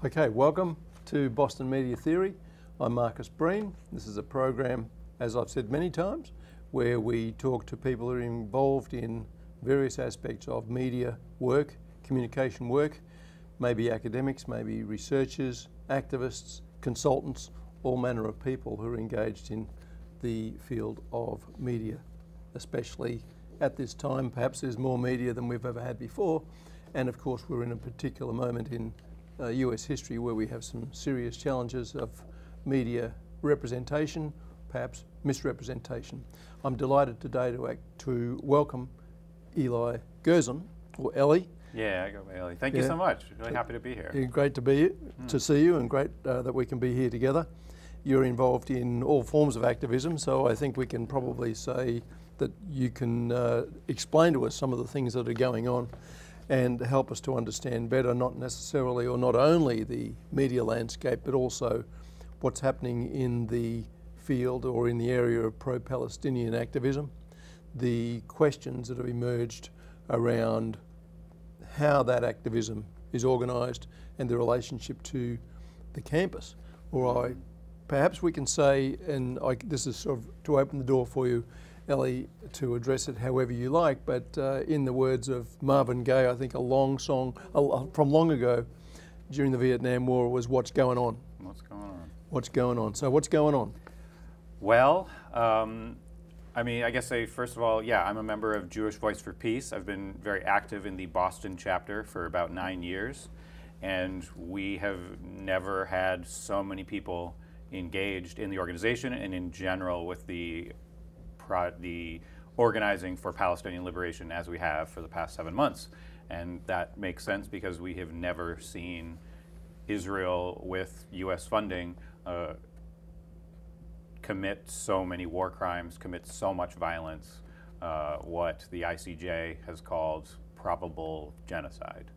Okay, welcome to Boston Media Theory. I'm Marcus Breen. This is a program, as I've said many times, where we talk to people who are involved in various aspects of media work, communication work, maybe academics, maybe researchers, activists, consultants, all manner of people who are engaged in the field of media, especially at this time. Perhaps there's more media than we've ever had before, and of course we're in a particular moment in US history where we have some serious challenges of media representation, perhaps misrepresentation. I'm delighted today to welcome Eli Gurzon, or Eli. Yeah, I go by Eli. Thank you so much. Really happy to be here. Great to be to see you, and great that we can be here together. You're involved in all forms of activism, so I think we can probably say that you can explain to us some of the things that are going on and help us to understand better, not necessarily or not only the media landscape, but also what's happening in the field or in the area of pro-Palestinian activism, the questions that have emerged around how that activism is organised and the relationship to the campus. Or perhaps we can say, and this is sort of to open the door for you, Ellie, to address it however you like, but in the words of Marvin Gaye, I think a long song from long ago during the Vietnam War was "What's Going On?" What's going on? What's going on? So what's going on? Well, I mean, I guess first of all, yeah, I'm a member of Jewish Voice for Peace. I've been very active in the Boston chapter for about 9 years, and we have never had so many people engaged in the organization and in general with the organizing for Palestinian liberation as we have for the past 7 months. And that makes sense because we have never seen Israel with US funding commit so many war crimes, commit so much violence, what the ICJ has called probable genocide.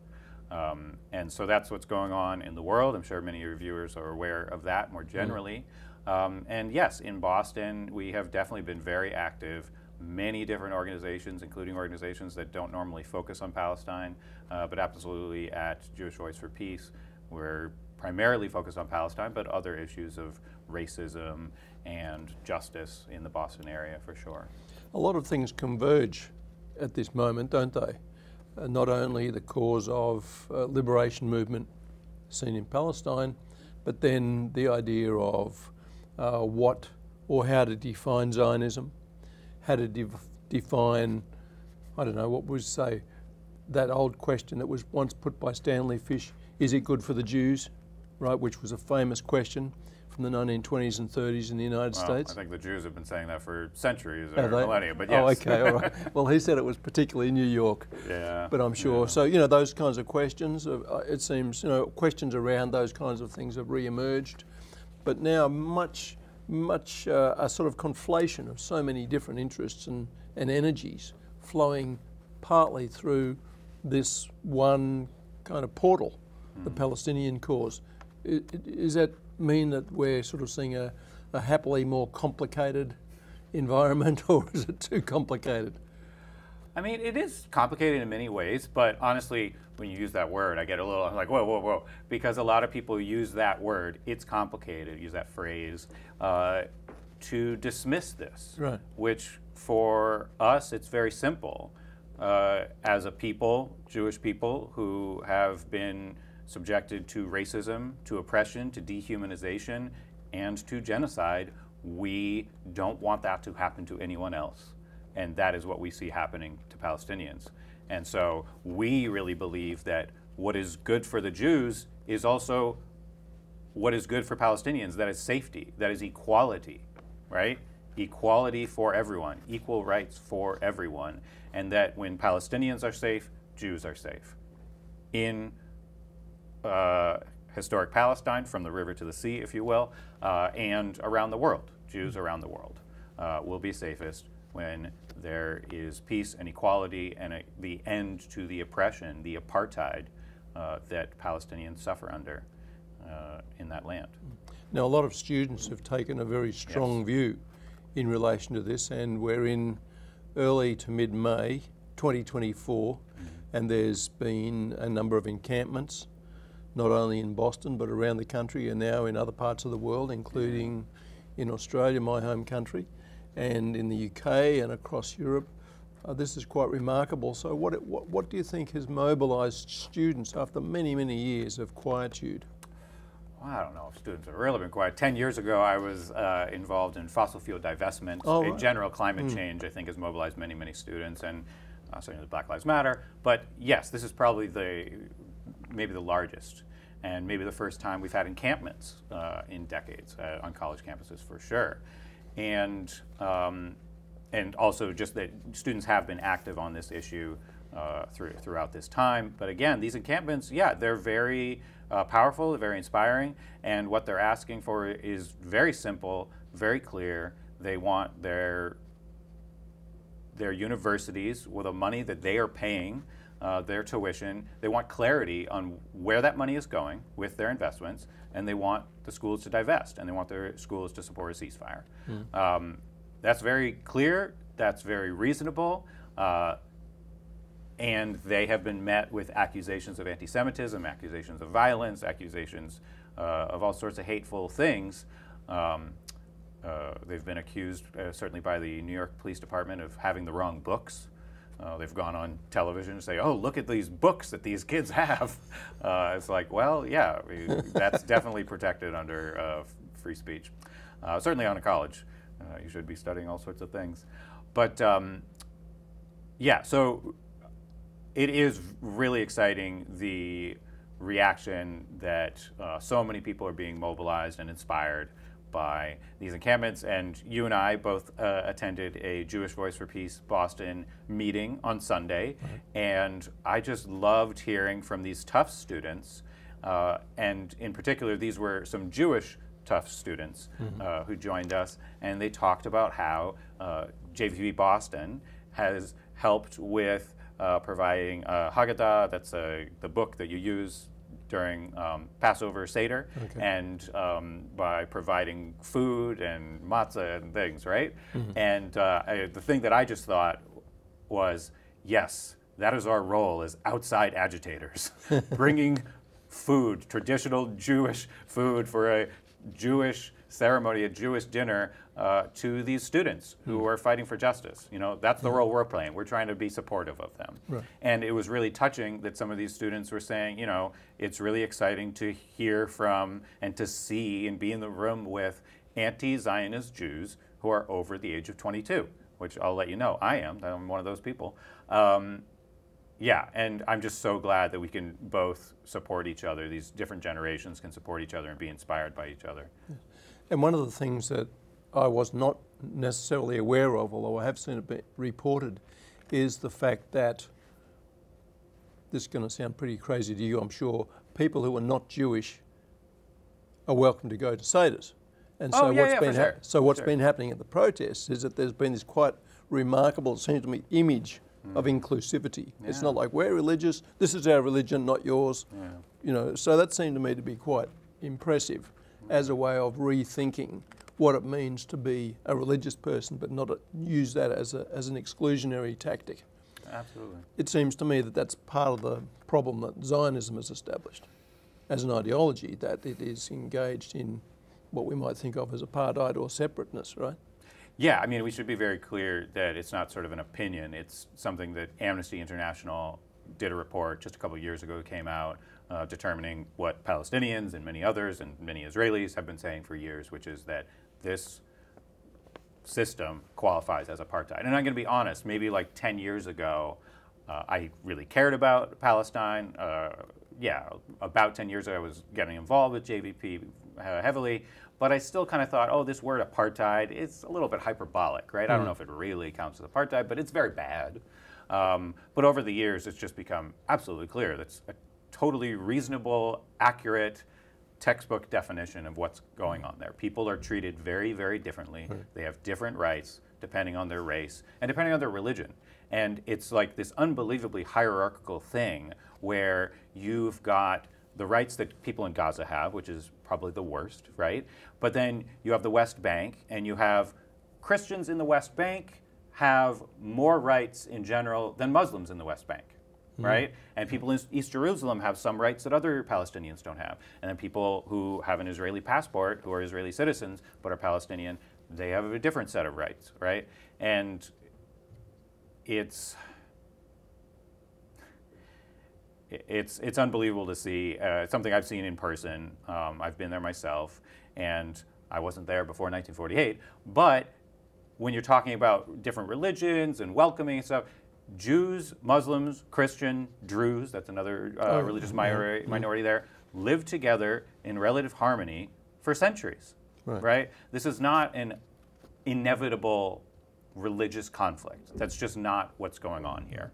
And so that's what's going on in the world. I'm sure many of your viewers are aware of that more generally. And yes, in Boston, we have definitely been very active. Many different organizations, including organizations that don't normally focus on Palestine, but absolutely at Jewish Voice for Peace, we're primarily focused on Palestine, but other issues of racism and justice in the Boston area for sure. A lot of things converge at this moment, don't they? Not only the cause of liberation movement seen in Palestine, but then the idea of what or how to define Zionism, how to define, I don't know, what would you say, that old question that was once put by Stanley Fish, is it good for the Jews, right, which was a famous question from the 1920s and 30s in the United States. I think the Jews have been saying that for centuries or millennia, but yes. Oh, okay, all right. Well, he said it was particularly in New York. Yeah. But I'm sure, so, you know, those kinds of questions, it seems, you know, questions around those kinds of things have re-emerged. But now a sort of conflation of so many different interests and energies flowing partly through this one kind of portal, the Palestinian cause. Does that mean that we're sort of seeing a happily more complicated environment, or is it too complicated? I mean, it is complicated in many ways, but honestly, when you use that word, I get a little, I'm like, whoa, whoa, whoa, because a lot of people use that word, it's complicated, use that phrase, to dismiss this, right. Which for us, it's very simple. As a people, Jewish people who have been subjected to racism, to oppression, to dehumanization, and to genocide, we don't want that to happen to anyone else. And that is what we see happening to Palestinians. And so we really believe that what is good for the Jews is also what is good for Palestinians. That is safety, that is equality, right? Equality for everyone, equal rights for everyone. And that when Palestinians are safe, Jews are safe. In historic Palestine, from the river to the sea, if you will, and around the world, Jews around the world will be safest when there is peace and equality and the end to the oppression, the apartheid that Palestinians suffer under in that land. Now, a lot of students have taken a very strong view in relation to this, and we're in early to mid-May 2024, and there's been a number of encampments, not only in Boston but around the country and now in other parts of the world, including in Australia, my home country, and in the UK and across Europe. This is quite remarkable. So what do you think has mobilised students after many, many years of quietude? Well, I don't know if students have really been quiet. 10 years ago, I was involved in fossil fuel divestment. In general, climate change, I think, has mobilized many, many students, and certainly Black Lives Matter. But yes, this is probably maybe the largest, and maybe the first time we've had encampments in decades on college campuses, for sure. And also just that students have been active on this issue throughout this time. But again, these encampments, yeah, they're very powerful, very inspiring, and what they're asking for is very simple, very clear. They want their universities, with the money that they are paying, their tuition, they want clarity on where that money is going with their investments, and they want the schools to divest, and they want their schools to support a ceasefire. That's very clear, that's very reasonable, and they have been met with accusations of anti-Semitism, accusations of violence, accusations of all sorts of hateful things. They've been accused, certainly by the New York Police Department, of having the wrong books. They've gone on television and say, oh, look at these books that these kids have. It's like, well, yeah, that's definitely protected under free speech. Certainly on a college. You should be studying all sorts of things. But yeah, so it is really exciting, the reaction that so many people are being mobilized and inspired by these encampments. And you and I both attended a Jewish Voice for Peace Boston meeting on Sunday. And I just loved hearing from these tough students. And in particular, these were some Jewish tough students who joined us. And they talked about how JVP Boston has helped with providing Haggadah, that's the book that you use during Passover Seder, and by providing food and matzah and things, right? And the thing that I just thought was, yes, that is our role as outside agitators, bringing food, traditional Jewish food for a Jewish ceremony, a Jewish dinner, to these students who are fighting for justice. You know, that's the role we're playing. We're trying to be supportive of them. And it was really touching that some of these students were saying, you know, it's really exciting to hear from and to see and be in the room with anti-Zionist Jews who are over the age of 22, which I'll let you know, I'm one of those people. Yeah, and I'm just so glad that we can both support each other. These different generations can support each other and be inspired by each other. And one of the things that I was not necessarily aware of, although I have seen it be reported, is the fact that, this is going to sound pretty crazy to you, I'm sure, people who are not Jewish are welcome to go to Seders. And so what's been happening at the protests is that there's been this quite remarkable, it seems to me, image of inclusivity. It's not like, we're religious, this is our religion, not yours. You know, so that seemed to me to be quite impressive as a way of rethinking what it means to be a religious person, but not use that as an exclusionary tactic. Absolutely. It seems to me that that's part of the problem that Zionism has established as an ideology, that it is engaged in what we might think of as apartheid or separateness, right? Yeah, I mean, we should be very clear that it's not sort of an opinion. It's something that Amnesty International did a report just a couple of years ago, came out, determining what Palestinians and many others and many Israelis have been saying for years, which is that this system qualifies as apartheid. And I'm going to be honest, maybe like 10 years ago, I really cared about Palestine. Yeah, about 10 years ago, I was getting involved with JVP heavily, but I still kind of thought, oh, this word apartheid, it's a little bit hyperbolic, right? I don't know if it really counts as apartheid, but it's very bad. But over the years, it's just become absolutely clear that's a totally reasonable, accurate, textbook definition of what's going on there. People are treated very, very differently. They have different rights depending on their race and depending on their religion. And it's like this unbelievably hierarchical thing where you've got the rights that people in Gaza have, which is probably the worst, right? But then you have the West Bank, and you have Christians in the West Bank have more rights in general than Muslims in the West Bank, right? And people in East Jerusalem have some rights that other Palestinians don't have. And then people who have an Israeli passport, who are Israeli citizens but are Palestinian, they have a different set of rights, right? And it's unbelievable to see. It's something I've seen in person. I've been there myself, and I wasn't there before 1948. But when you're talking about different religions and welcoming and stuff, Jews, Muslims, Christian, Druze, that's another religious minority there, live together in relative harmony for centuries, right? This is not an inevitable religious conflict. That's just not what's going on here.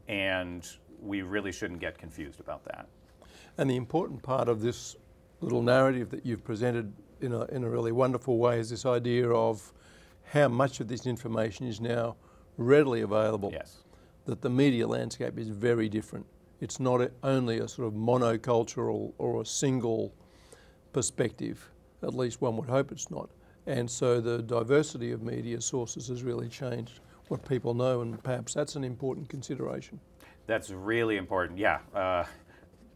And we really shouldn't get confused about that. And the important part of this little narrative that you've presented in a really wonderful way is this idea of how much of this information is now readily available. Yes. That the media landscape is very different. It's not only a sort of monocultural or a single perspective, at least one would hope it's not. And so the diversity of media sources has really changed what people know, and perhaps that's an important consideration. That's really important, yeah.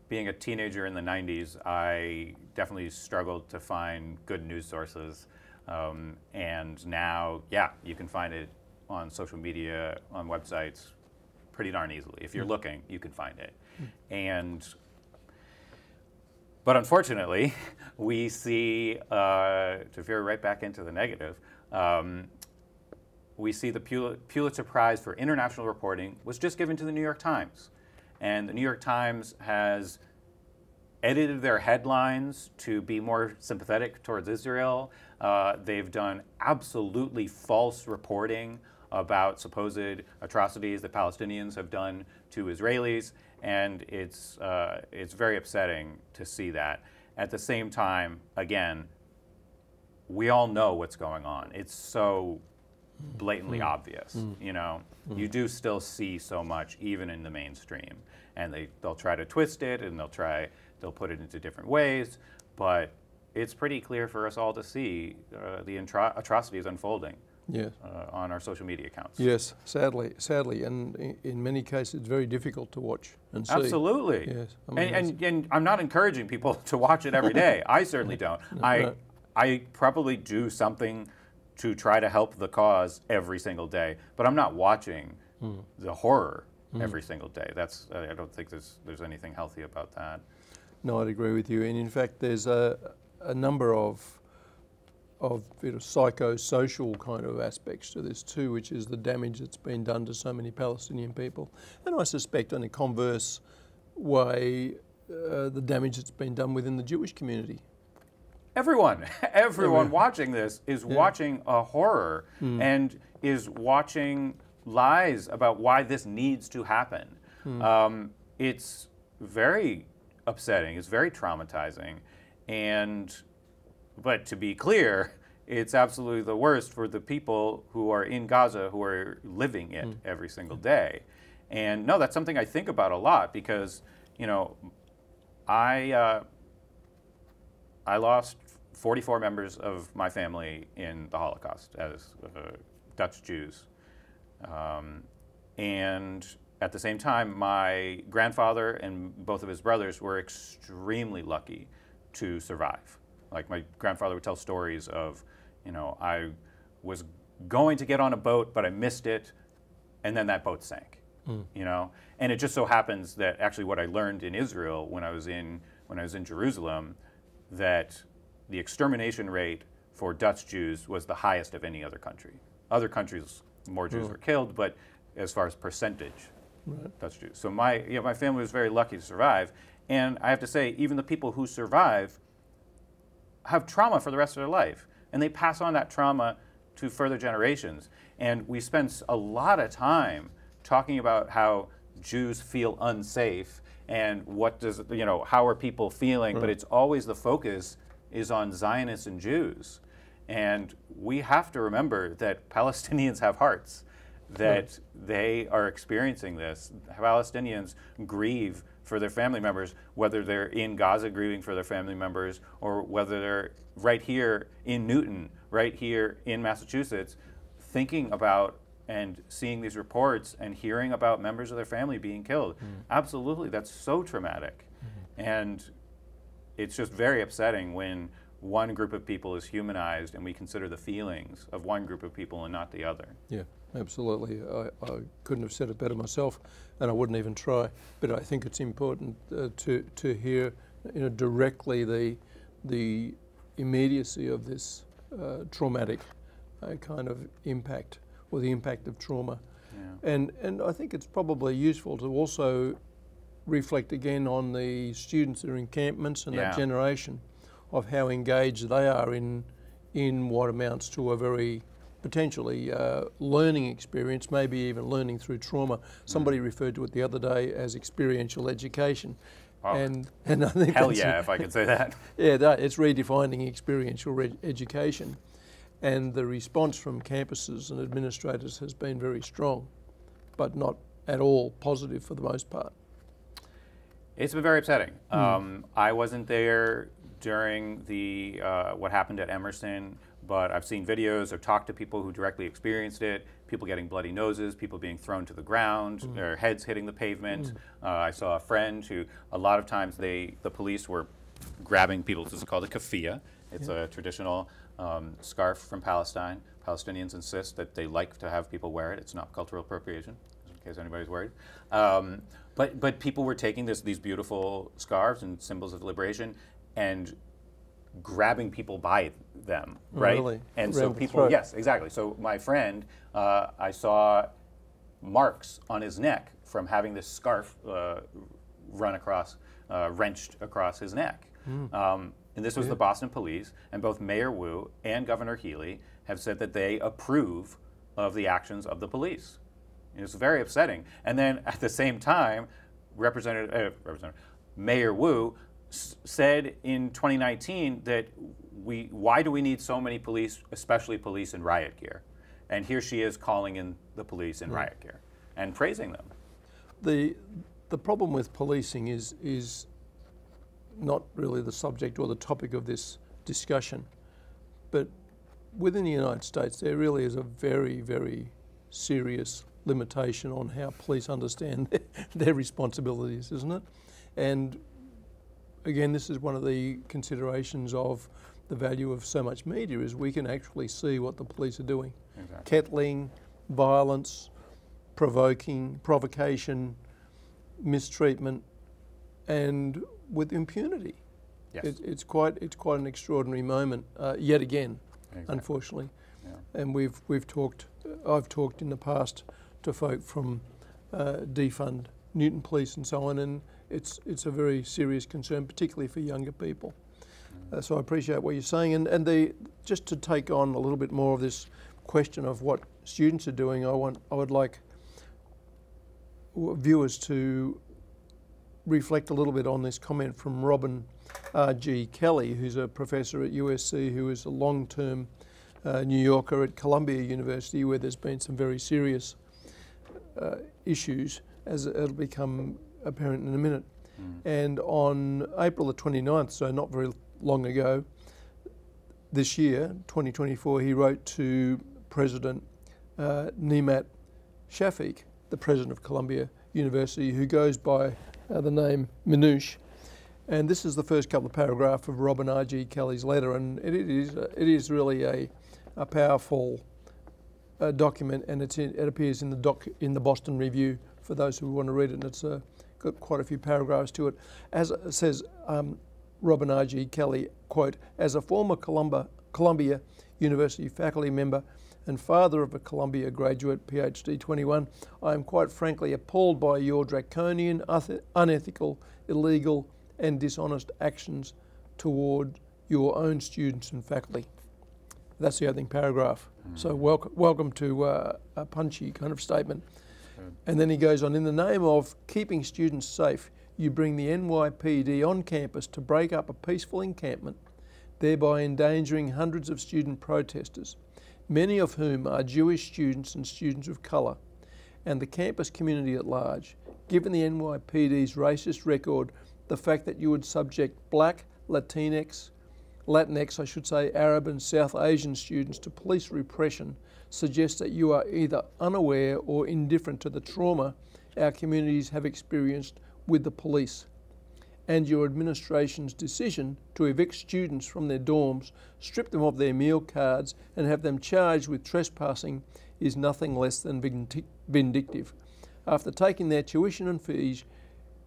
Being a teenager in the 90s, I definitely struggled to find good news sources. And now, yeah, you can find it on social media, on websites, pretty darn easily. If you're looking, you can find it. But unfortunately, we see, to veer right back into the negative, we see the Pulitzer Prize for International Reporting was just given to the New York Times. And the New York Times has edited their headlines to be more sympathetic towards Israel. They've done absolutely false reporting about supposed atrocities that Palestinians have done to Israelis, and it's very upsetting to see that. At the same time, again, we all know what's going on. It's so blatantly obvious, you know. You do still see so much, even in the mainstream, and they'll try to twist it, and they'll put it into different ways, but it's pretty clear for us all to see the atrocities unfolding. Yes. On our social media accounts. Yes, sadly, and in many cases it's very difficult to watch and see. Absolutely. Yes. I mean, and I'm not encouraging people to watch it every day. I certainly don't. I probably do something to try to help the cause every single day, but I'm not watching the horror every single day. I don't think there's anything healthy about that. No, I'd agree with you. And in fact, there's a number of psychosocial kind of aspects to this too, which is the damage that's been done to so many Palestinian people. And I suspect in a converse way, the damage that's been done within the Jewish community. Everyone watching this is watching a horror and is watching lies about why this needs to happen. It's very upsetting, it's very traumatizing, but to be clear, it's absolutely the worst for the people who are in Gaza, who are living it every single day. And no, that's something I think about a lot because, you know, I lost 44 members of my family in the Holocaust as Dutch Jews. And at the same time, my grandfather and both of his brothers were extremely lucky to survive. Like my grandfather would tell stories of, you know, I was going to get on a boat, but I missed it, and then that boat sank. You know, and it just so happens that actually what I learned in Israel when I was in Jerusalem, that the extermination rate for Dutch Jews was the highest of any other country. Other countries, more Jews were killed, but as far as percentage, Dutch Jews. So my family was very lucky to survive, and I have to say, even the people who survive have trauma for the rest of their life, and they pass on that trauma to further generations. And we spend a lot of time talking about how Jews feel unsafe and how are people feeling, but it's always the focus is on Zionists and Jews. And we have to remember that Palestinians have hearts, that they are experiencing this. Palestinians grieve for their family members, whether they're in Gaza grieving for their family members or whether they're right here in Newton, right here in Massachusetts, thinking about and seeing these reports and hearing about members of their family being killed. Absolutely, that's so traumatic. And it's just very upsetting when one group of people is humanized and we consider the feelings of one group of people and not the other. Yeah, absolutely. I couldn't have said it better myself, and I wouldn't even try. But I think it's important to hear, directly the immediacy of this traumatic kind of impact, or the impact of trauma. Yeah. And I think it's probably useful to also reflect again on the students that are in encampments and that generation, of how engaged they are in what amounts to a very potentially learning experience, maybe even learning through trauma. Somebody referred to it the other day as experiential education. Oh, and I think hell yeah, if I could say that. Yeah, it's redefining experiential education. And the response from campuses and administrators has been very strong, but not at all positive for the most part. It's been very upsetting. I wasn't there during the what happened at Emerson, but I've seen videos or talked to people who directly experienced it, people getting bloody noses, people being thrown to the ground, their heads hitting the pavement. I saw a friend who, a lot of times the police were grabbing people. This is called a keffiyeh. It's a traditional scarf from Palestine. Palestinians insist that they like to have people wear it. It's not cultural appropriation, in case anybody's worried. But people were taking these beautiful scarves and symbols of liberation and grabbing people by them, right? Really? And Around so the people, throat. yes, exactly. So my friend, I saw marks on his neck from having this scarf wrenched across his neck. And this was the Boston police, and both Mayor Wu and Governor Healy have said that they approve of the actions of the police. It's very upsetting. And then at the same time, Mayor Wu said in 2019 that why do we need so many police, especially police in riot gear? And here she is calling in the police in riot gear and praising them. The problem with policing is not really the subject or the topic of this discussion, but within the United States there really is a very, very serious limitation on how police understand their responsibilities, isn't it? And again, this is one of the considerations of the value of so much media, is we can actually see what the police are doing. Exactly. Kettling, violence, provocation, mistreatment, and with impunity. Yes. It's quite an extraordinary moment yet again, Exactly. unfortunately. Yeah. And I've talked in the past to folk from defund Newton Police and so on, and it's a very serious concern, particularly for younger people. So I appreciate what you're saying, and just to take on a little bit more of this question of what students are doing, I would like viewers to reflect a little bit on this comment from Robin R.G. Kelly, who's a professor at USC, who is a long-term New Yorker at Columbia University, where there's been some very serious issues, as it'll become apparent in a minute. And on April the 29th, so not very long ago, this year, 2024, he wrote to President Nemat Shafik, the president of Columbia University, who goes by the name Minouche. And this is the first couple of paragraphs of Robin R.G. Kelly's letter, and it is really a powerful document, and it appears in the Boston Review for those who want to read it, and it's got quite a few paragraphs to it. As it says, Robin R.G. Kelly, quote, "As a former Columbia University faculty member and father of a Columbia graduate, PhD 21, I am quite frankly appalled by your draconian, unethical, illegal and dishonest actions toward your own students and faculty." That's the opening paragraph. So welcome to a punchy kind of statement. And then he goes on, "In the name of keeping students safe, you bring the NYPD on campus to break up a peaceful encampment, thereby endangering hundreds of student protesters, many of whom are Jewish students and students of colour, and the campus community at large. Given the NYPD's racist record, the fact that you would subject Black, Latinx, Latinx, I should say, Arab and South Asian students to police repression suggests that you are either unaware or indifferent to the trauma our communities have experienced with the police. And your administration's decision to evict students from their dorms, strip them of their meal cards, and have them charged with trespassing is nothing less than vindictive. After taking their tuition and fees,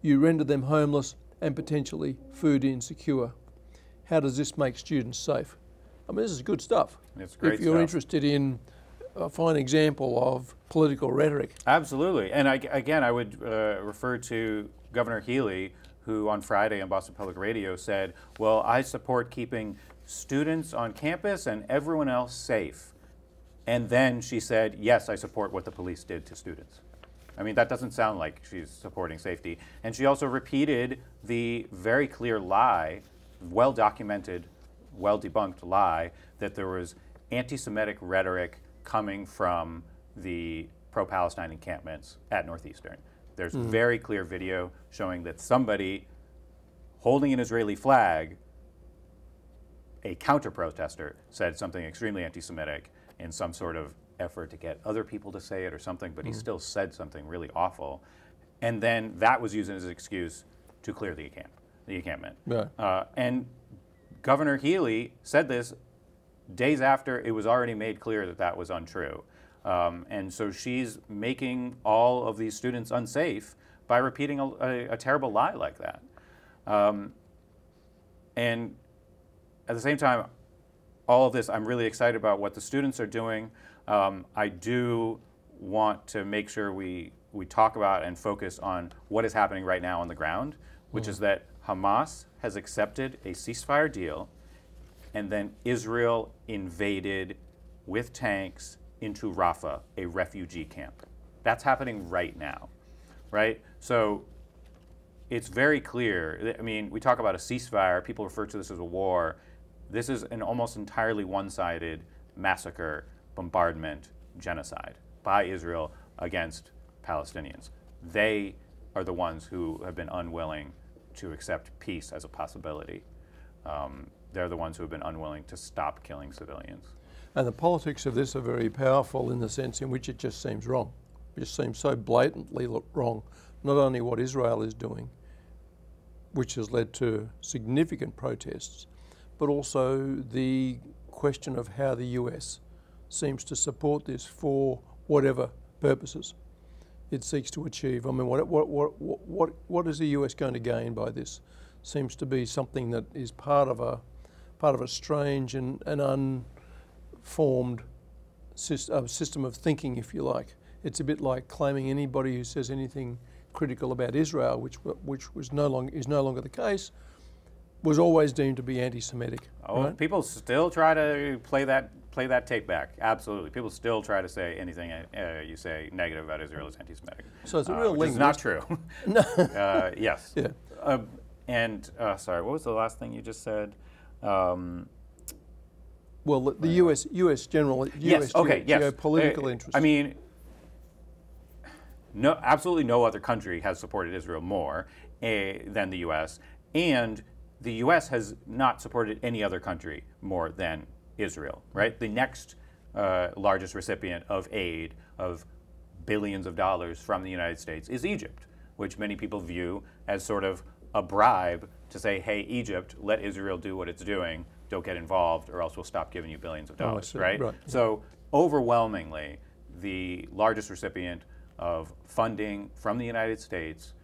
you render them homeless and potentially food insecure. How does this make students safe? I mean, this is good stuff. It's great if you're stuff. interested in a fine example of political rhetoric. Absolutely. And again, I would refer to Governor Healy, who on Friday on Boston Public Radio said, well, I support keeping students on campus and everyone else safe. And then she said, yes, I support what the police did to students. I mean, that doesn't sound like she's supporting safety. And she also repeated the very clear lie, well-documented, well-debunked lie, that there was anti-Semitic rhetoric coming from the pro-Palestine encampments at Northeastern. There's very clear video showing that somebody holding an Israeli flag, a counter-protester, said something extremely anti-Semitic in some sort of effort to get other people to say it or something, but he still said something really awful. And then that was used as an excuse to clear the encampment. Yeah. And Governor Healy said this days after it was already made clear that that was untrue. And so she's making all of these students unsafe by repeating a terrible lie like that. And at the same time, all of this, I'm really excited about what the students are doing. I do want to make sure we talk about and focus on what is happening right now on the ground, which is that Hamas has accepted a ceasefire deal, and then Israel invaded with tanks into Rafah, a refugee camp. That's happening right now, right? So it's very clear. I mean, we talk about a ceasefire, people refer to this as a war. This is an almost entirely one-sided massacre, bombardment, genocide by Israel against Palestinians. They are the ones who have been unwilling to accept peace as a possibility. They're the ones who have been unwilling to stop killing civilians. And the politics of this are very powerful in the sense in which it just seems wrong. It just seems so blatantly wrong. Not only what Israel is doing, which has led to significant protests, but also the question of how the US seems to support this for whatever purposes it seeks to achieve. I mean, what is the US going to gain by this? Seems to be something that is part of a strange and unformed system of thinking, if you like. It's a bit like claiming anybody who says anything critical about Israel, which is no longer the case, was always deemed to be anti-Semitic. Oh, right? People still try to play that tape back. Absolutely, people still try to say anything you say negative about Israel is anti-Semitic. So it's a real which is not true. No. Yes. Yeah. Sorry, what was the last thing you just said? Well, the US general, Yes. Okay. Yes. geopolitical interests. I mean, no, absolutely no other country has supported Israel more than the U.S. And the U.S. has not supported any other country more than Israel. Right. The next largest recipient of aid of billions of dollars from the United States is Egypt, which many people view as sort of a bribe to say, hey, Egypt, let Israel do what it's doing. Don't get involved or else we'll stop giving you billions of dollars, right? So overwhelmingly, the largest recipient of funding from the United States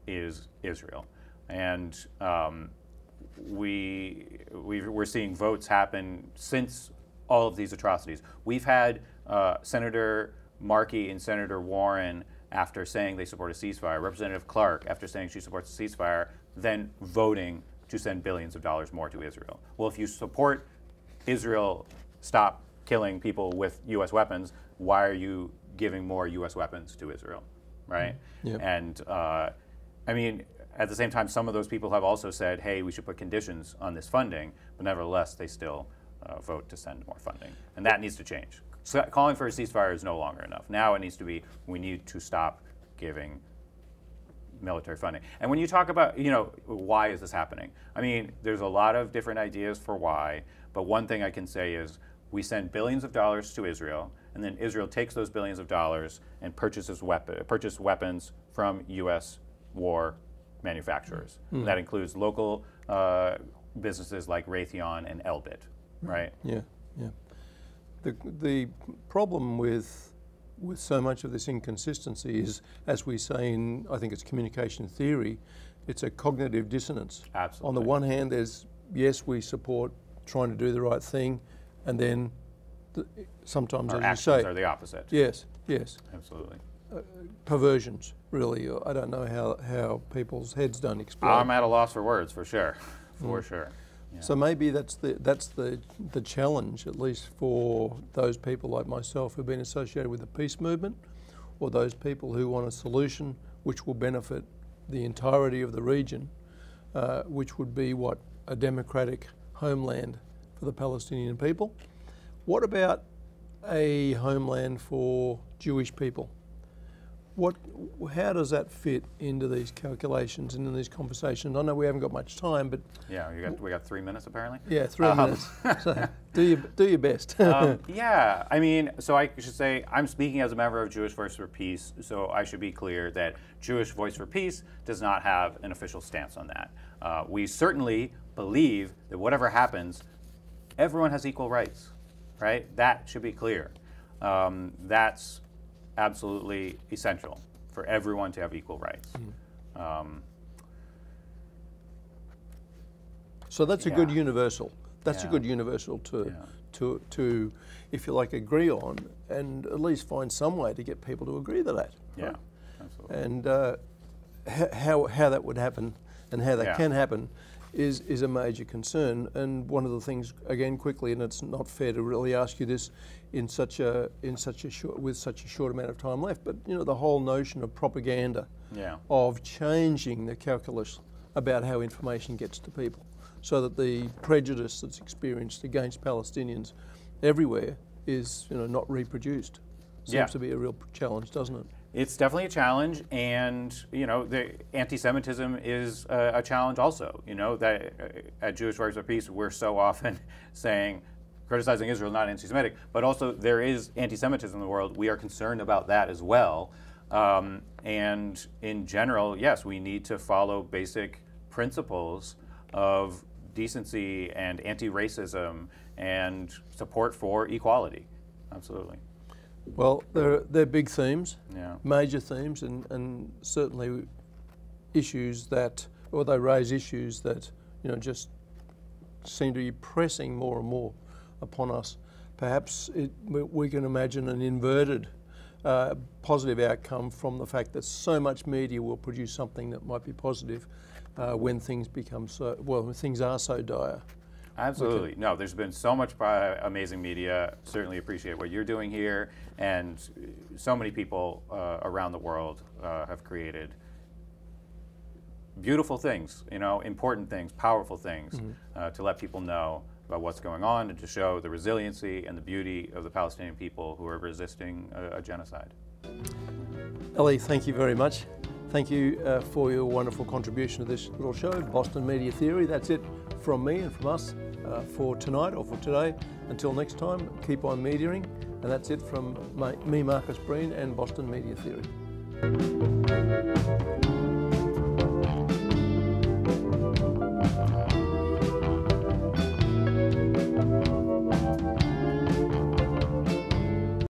is Israel. And we're seeing votes happen since all of these atrocities. We've had Senator Markey and Senator Warren, after saying they support a ceasefire, Representative Clark, after saying she supports a ceasefire, then voting to send billions of dollars more to Israel. Well, if you support Israel stop killing people with U.S. weapons, why are you giving more U.S. weapons to Israel, right? Yep. And I mean, at the same time, some of those people have also said, hey, we should put conditions on this funding, but nevertheless, they still vote to send more funding. And that needs to change. So calling for a ceasefire is no longer enough. Now it needs to be, we need to stop giving military funding. And when you talk about, why is this happening? I mean, there's a lot of different ideas for why, but one thing I can say is we send billions of dollars to Israel, and then Israel takes those billions of dollars and purchases weapons from U.S. war manufacturers. Mm. That includes local businesses like Raytheon and Elbit, right? Yeah, yeah. The problem with so much of this inconsistency is, as we say in, I think it's communication theory, it's a cognitive dissonance. Absolutely. On the one hand, there's, yes, we support trying to do the right thing, and then sometimes, our as you actions say, are the opposite. Yes, yes. Absolutely. Perversions, really. I don't know how people's heads don't explode. I'm at a loss for words, for sure, for sure. Yeah. So maybe that's the challenge, at least for those people like myself who've been associated with the peace movement, or those people who want a solution which will benefit the entirety of the region, which would be a democratic homeland for the Palestinian people. What about a homeland for Jewish people? How does that fit into these calculations and in these conversations? I know we haven't got much time, but yeah, we got 3 minutes apparently. Yeah, 3 minutes. So do your best. Yeah, I mean, so I should say I'm speaking as a member of Jewish Voice for Peace, so I should be clear that Jewish Voice for Peace does not have an official stance on that. We certainly believe that whatever happens, everyone has equal rights, right? That should be clear. That's absolutely essential for everyone to have equal rights. So that's a good universal. That's a good universal to, if you like, agree on, and at least find some way to get people to agree to that. Yeah, right? absolutely. And how that would happen and how that can happen is a major concern. And one of the things, again, quickly, and it's not fair to really ask you this with such a short amount of time left, but the whole notion of propaganda, of changing the calculus about how information gets to people, so that the prejudice that's experienced against Palestinians everywhere is not reproduced. Seems to be a real challenge, doesn't it? It's definitely a challenge, and the anti-Semitism is a challenge also. That at Jewish Voice for Peace, we're so often criticizing Israel, not anti-Semitic, but also there is anti-Semitism in the world. We are concerned about that as well. And in general, yes, we need to follow basic principles of decency and anti-racism and support for equality. Absolutely. Well, they're big themes, Yeah. major themes, and certainly issues that, or they raise issues that, just seem to be pressing more and more upon us. Perhaps we can imagine an inverted positive outcome from the fact that so much media will produce something that might be positive when things when things are so dire. Absolutely. No, there's been so much amazing media. Certainly appreciate what you're doing here, and so many people around the world have created beautiful things, important things, powerful things, to let people know about what's going on and to show the resiliency and the beauty of the Palestinian people who are resisting a genocide. Eli, thank you very much. Thank you for your wonderful contribution to this little show, Boston Media Theory. That's it from me and from us for tonight or for today. Until next time, keep on mediating. And that's it from me, Marcus Breen, and Boston Media Theory.